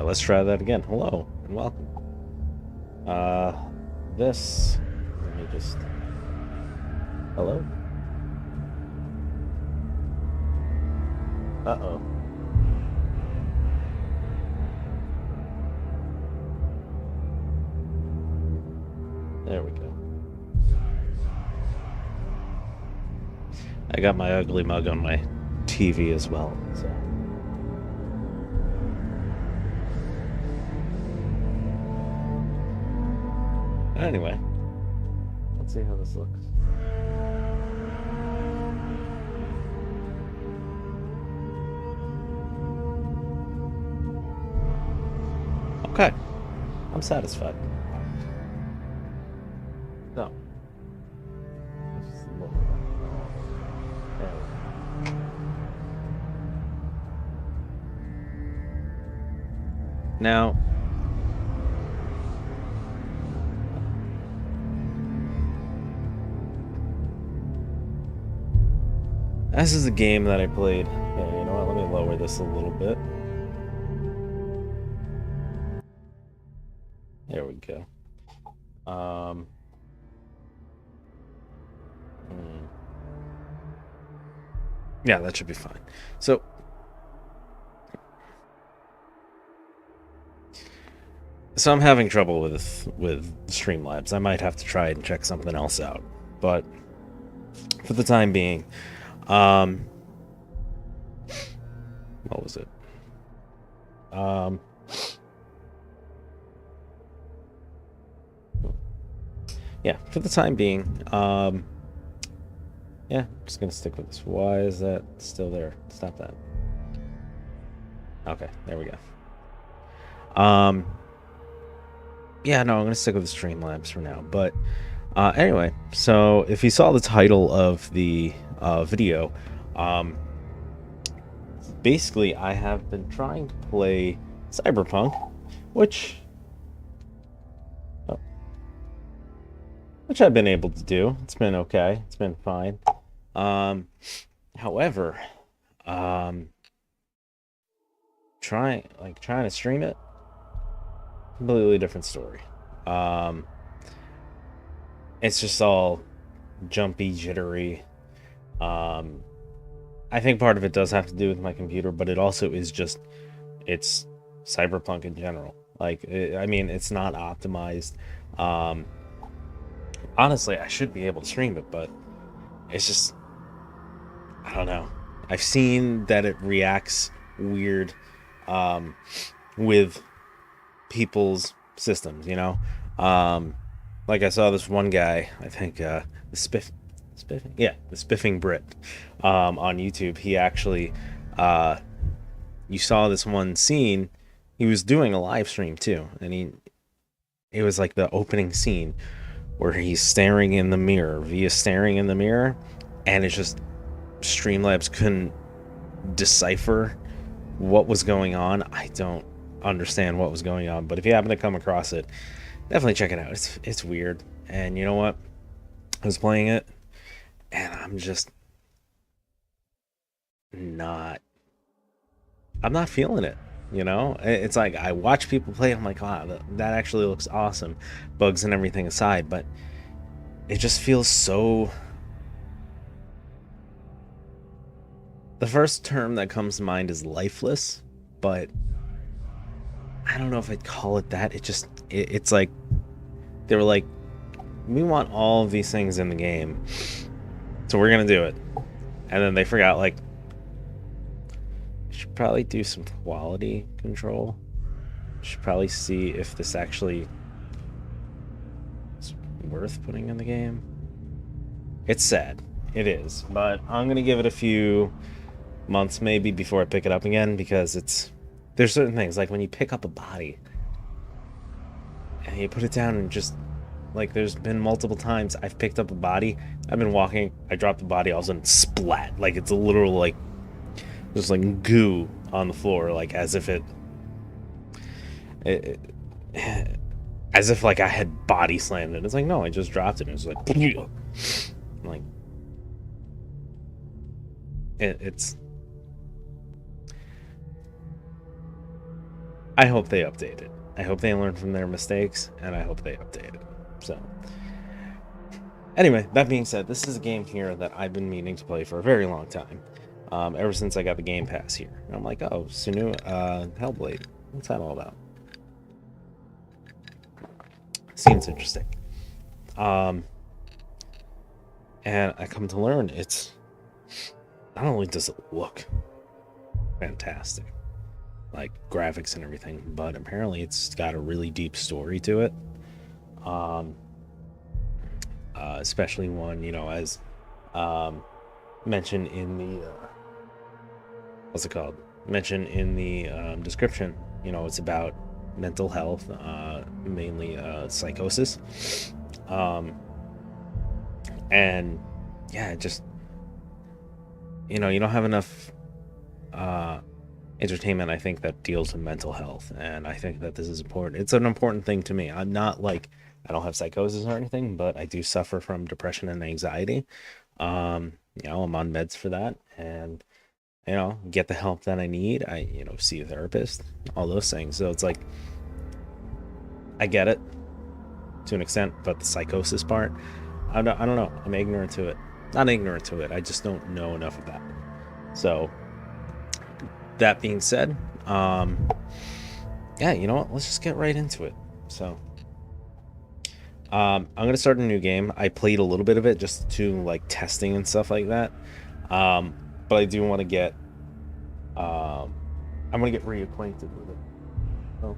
let's try that again. Hello and welcome. This. Let me just. Hello? Uh-oh. There we go. I got my ugly mug on my TV as well, so. Anyway, let's see how this looks. Okay, I'm satisfied. So, let's just look. There we go. Now, this is a game that I played. Okay, you know what? Let me lower this a little bit. There we go. Yeah, that should be fine. So I'm having trouble with Streamlabs. I might have to try and check something else out. But for the time being, what was it? Yeah, for the time being, yeah, I'm just gonna stick with this. Why is that still there? Stop that. Okay, there we go. Yeah, no, I'm gonna stick with the Streamlabs for now. But anyway, so if you saw the title of the video, basically I have been trying to play Cyberpunk, which I've been able to do. It's been okay. It's been fine. However, trying to stream it, completely different story. It's just all jumpy, jittery. I think part of it does have to do with my computer, but it also is just it's Cyberpunk in general. I mean, it's not optimized. Honestly, I should be able to stream it, but it's just, I don't know. I've seen that it reacts weird with people's systems, you know? Like I saw this one guy, I think the Spiffing Brit on YouTube. He actually, you saw this one scene. He was doing a live stream too, and it was like the opening scene where he's staring in the mirror, and it's just Streamlabs couldn't decipher what was going on. I don't understand what was going on, but if you happen to come across it, definitely check it out. It's weird, and you know what? I was playing it, and I'm not feeling it. You know, it's like I watch people play. I'm like, wow, that actually looks awesome, bugs and everything aside. But it just feels so. The first term that comes to mind is lifeless, but I don't know if I'd call it that. It's like they were like, we want all of these things in the game, so we're gonna do it, and then they forgot like. Should probably do some quality control. Should probably see if this actually is worth putting in the game. It's sad. It is. But I'm gonna give it a few months maybe before I pick it up again, because there's certain things like when you pick up a body and you put it down and just like there's been multiple times I've picked up a body, I've been walking, I drop the body, all of a sudden splat. Like it's a literal like just like goo on the floor, like as if as if like I had body slammed it. It's like, no, I just dropped it. It was like, like it's I hope they update it. I hope they learn from their mistakes, and I hope they update it. So, anyway, that being said, this is a game here that I've been meaning to play for a very long time. Ever since I got the Game Pass here. And I'm like, oh, Senua, Hellblade. What's that all about? Seems interesting. And I come to learn it's not only does it look fantastic, like graphics and everything, but apparently it's got a really deep story to it. Especially one, as mentioned in the what's it called? Mentioned in the description. It's about mental health, mainly psychosis. And yeah, just you don't have enough entertainment, I think, that deals with mental health, and I think that this is important. It's an important thing to me. I'm not like, I don't have psychosis or anything, but I do suffer from depression and anxiety. I'm on meds for that, and get the help that I need. I see a therapist, all those things. So it's like, I get it to an extent, but the psychosis part, I don't know. I'm ignorant to it. Not ignorant to it. I just don't know enough of that. So that being said, yeah, you know what? Let's just get right into it. So I'm gonna start a new game. I played a little bit of it just to like testing and stuff like that. But I do want to get I'm gonna get reacquainted with it. Oh,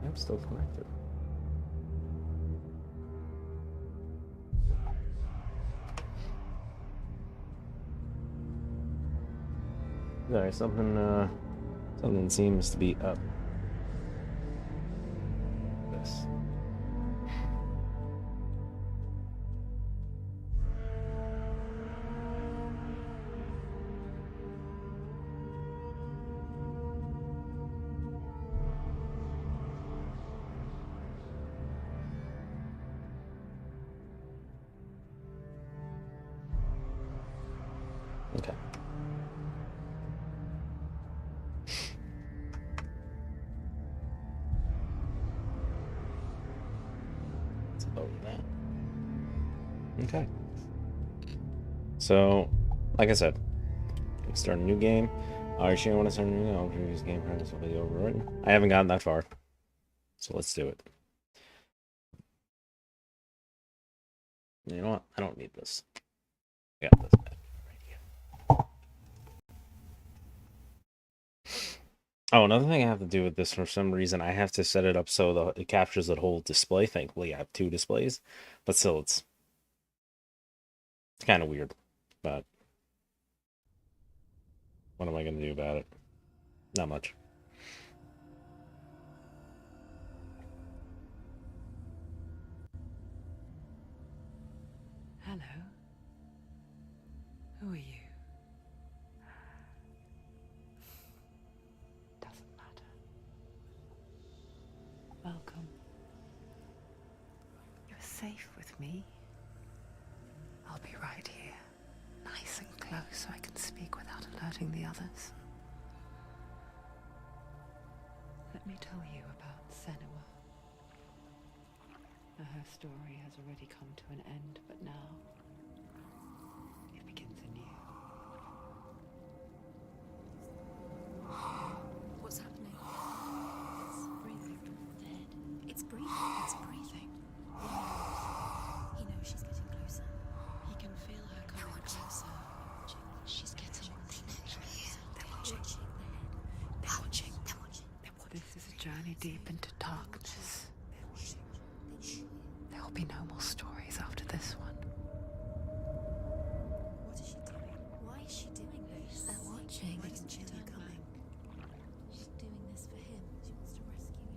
I'm still connected. Sorry, something seems to be up. This. Okay. Let's load that. Okay. So, like I said, start a new game. You sure you want to start a new game? Previous game premise will be overwritten. I haven't gotten that far, so let's do it. You know what? I don't need this. I got this right here. Oh, another thing I have to do with this, for some reason, I have to set it up so it captures the whole display. Thankfully, I have 2 displays, but still, it's kind of weird. But what am I going to do about it? Not much. Hello. Who are you? Doesn't matter. Welcome. You're safe with me. I'll be right here, nice and close, so I can speak without alerting the others. Let me tell you about Senua. Her story has already come to an end, but now it begins anew. What's happening? It's breathing. Dead. It's breathing. It's breathing. He knows she's getting closer. He can feel her coming closer. She's getting closer. They're watching. They're watching. They're watching. This is a journey deep into darkness. There will be no more stories after this one. What is she doing? Why is she doing this? They're watching. They can feel her coming. She's doing this for him. She wants to rescue him.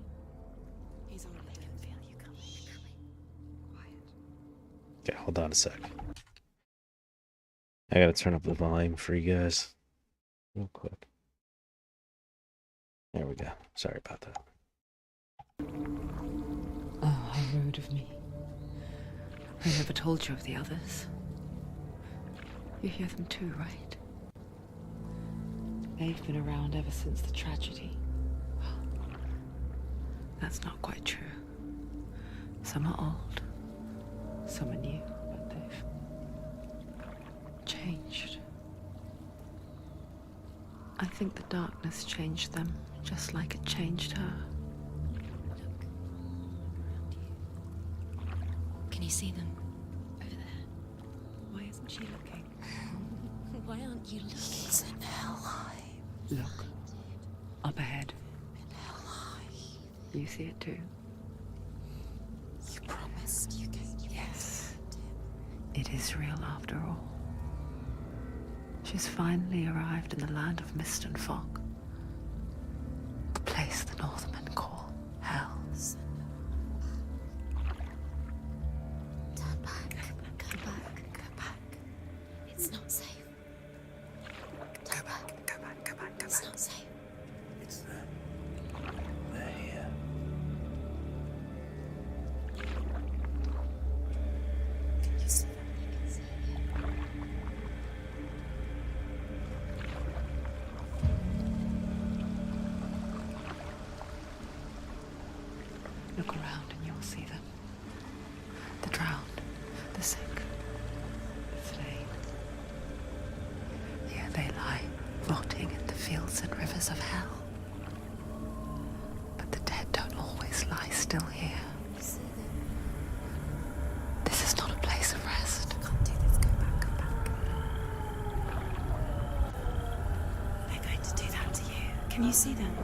He's already dead. I can feel you coming. Quiet. Okay, hold on a sec. I gotta turn up the volume for you guys real quick. There we go. Sorry about that. Oh, how rude of me. I never told you of the others. You hear them too, right? They've been around ever since the tragedy. Well, that's not quite true. Some are old, some are new, but they've changed. I think the darkness changed them, just like it changed her. Can you see them? Over there. Why isn't she looking? Why aren't you looking? He's in Hell. Look. Up ahead. In Hell. You see it too? You promised you gave you Yes. It is real after all. She's finally arrived in the land of mist and fog. The place the Northmen call Hell. Turn back. Go back. Go back. It's not safe. Turn back. Go back, go back, go It's back. not safe. It's them. They're here. Can you see them? I can see you. Look around and you'll see them. The drowned, the sick, the slain. Here they lie, rotting in the fields and rivers of hell. But the dead don't always lie still here. You see them? This is not a place of rest. I can't do this. Go back. Go back. They're going to do that to you. Can you see them?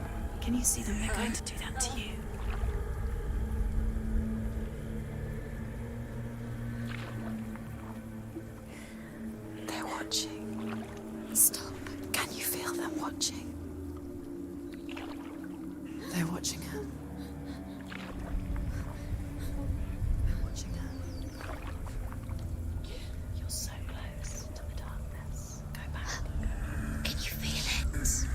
Can you see them? They're going to do that to you. They're watching. Stop. Can you feel them watching? They're watching her. They're watching her. You're so close to the darkness. Go back. Can you feel it?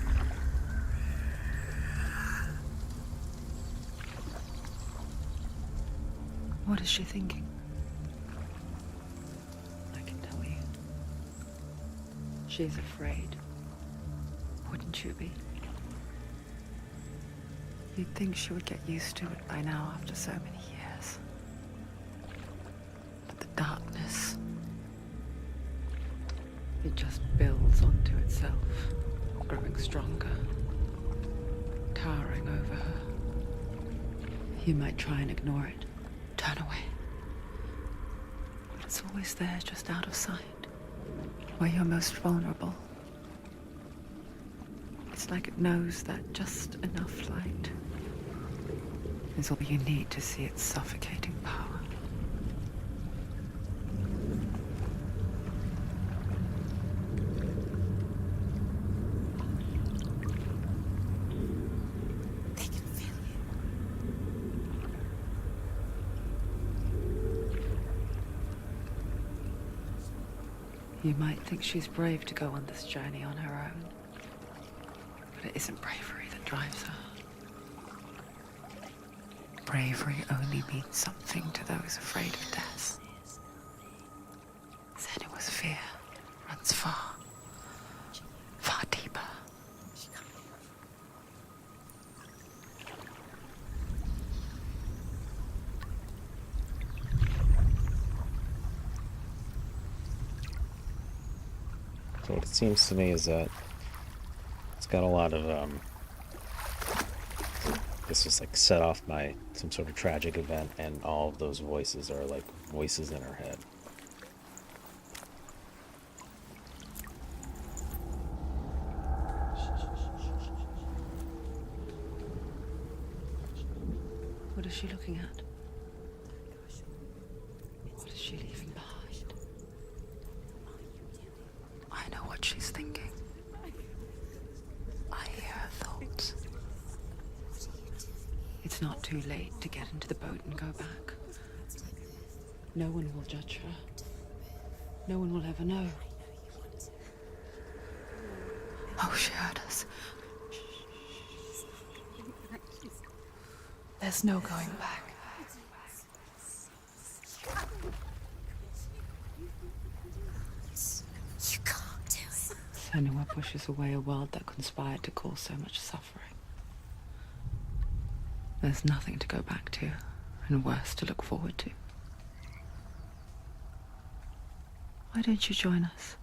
What is she thinking? I can tell you. She's afraid. Wouldn't you be? You'd think she would get used to it by now after so many years. But the darkness, it just builds onto itself, growing stronger, towering over her. You might try and ignore it, turn away. But it's always there, just out of sight, where you're most vulnerable. It's like it knows that just enough light is all you need to see its suffocating power. They can feel you. You might think she's brave to go on this journey on her own, but it isn't bravery that drives her. Bravery only means something to those afraid of death. Senua's fear runs far, far deeper. So what it seems to me is that it's got a lot of this is like set off by some sort of tragic event, and all of those voices are like voices in her head. What is she looking at? What is she leaving behind? I know what she's thinking. I hear her thoughts. It's not too late to get into the boat and go back. No one will judge her. No one will ever know. Oh, she heard us. There's no going back. You can't do it. Senua pushes away a world that conspired to cause so much suffering. There's nothing to go back to, and worse to look forward to. Why don't you join us?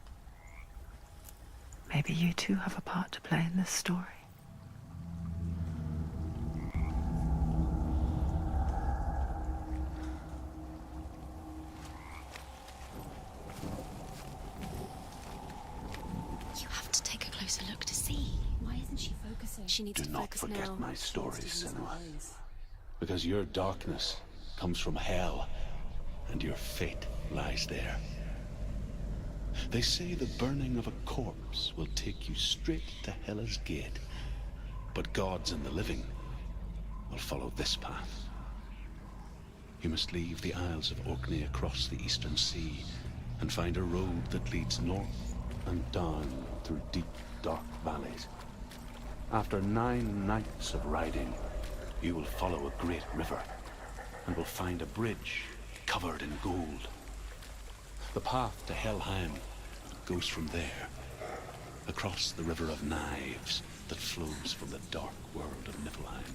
Maybe you too have a part to play in this story. You have to take a closer look to see. Why isn't she focusing? She needs Do to not focus forget now. my stories, Senua. Because your darkness comes from hell, and your fate lies there. They say the burning of a corpse will take you straight to Hela's gate. But gods and the living will follow this path. You must leave the Isles of Orkney across the eastern sea and find a road that leads north and down through deep, dark valleys. After 9 nights of riding, you will follow a great river and will find a bridge covered in gold. The path to Helheim goes from there, across the River of Knives that flows from the dark world of Niflheim.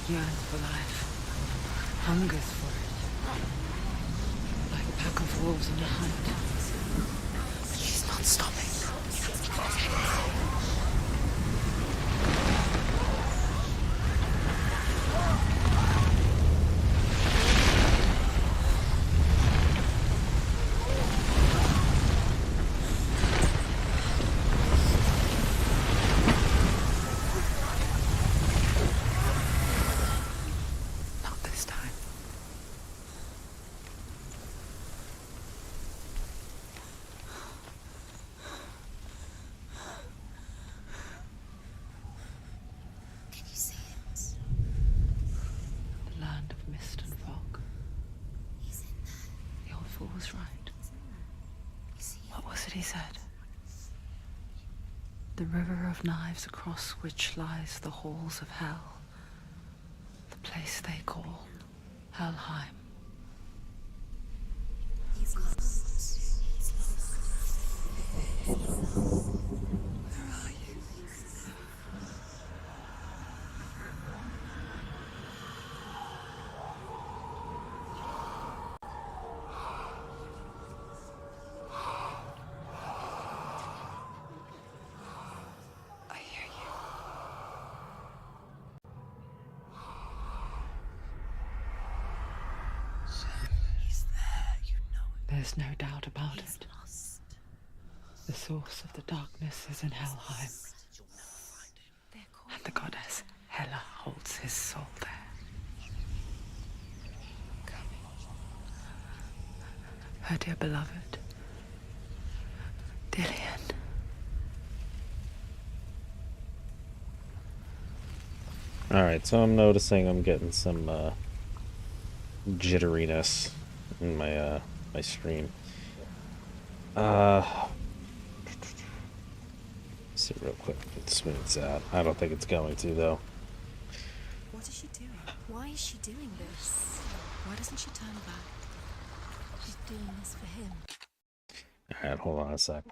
Yearns for life, hungers for it, like a pack of wolves on a hunt. But she's not stopping. Was right. What was it he said? The river of knives across which lies the halls of hell. The place they call Helheim. He's lost. He's lost. Where are you? There's no doubt about it. The source of the darkness is in Helheim. And the goddess Hela holds his soul there. Her dear beloved, Dillian. Alright, so I'm noticing I'm getting some jitteriness in my my stream. See real quick if it smooths out. I don't think it's going to though. What is she doing? Why is she doing this? Why doesn't she turn back? She's doing this for him. Alright, hold on a sec.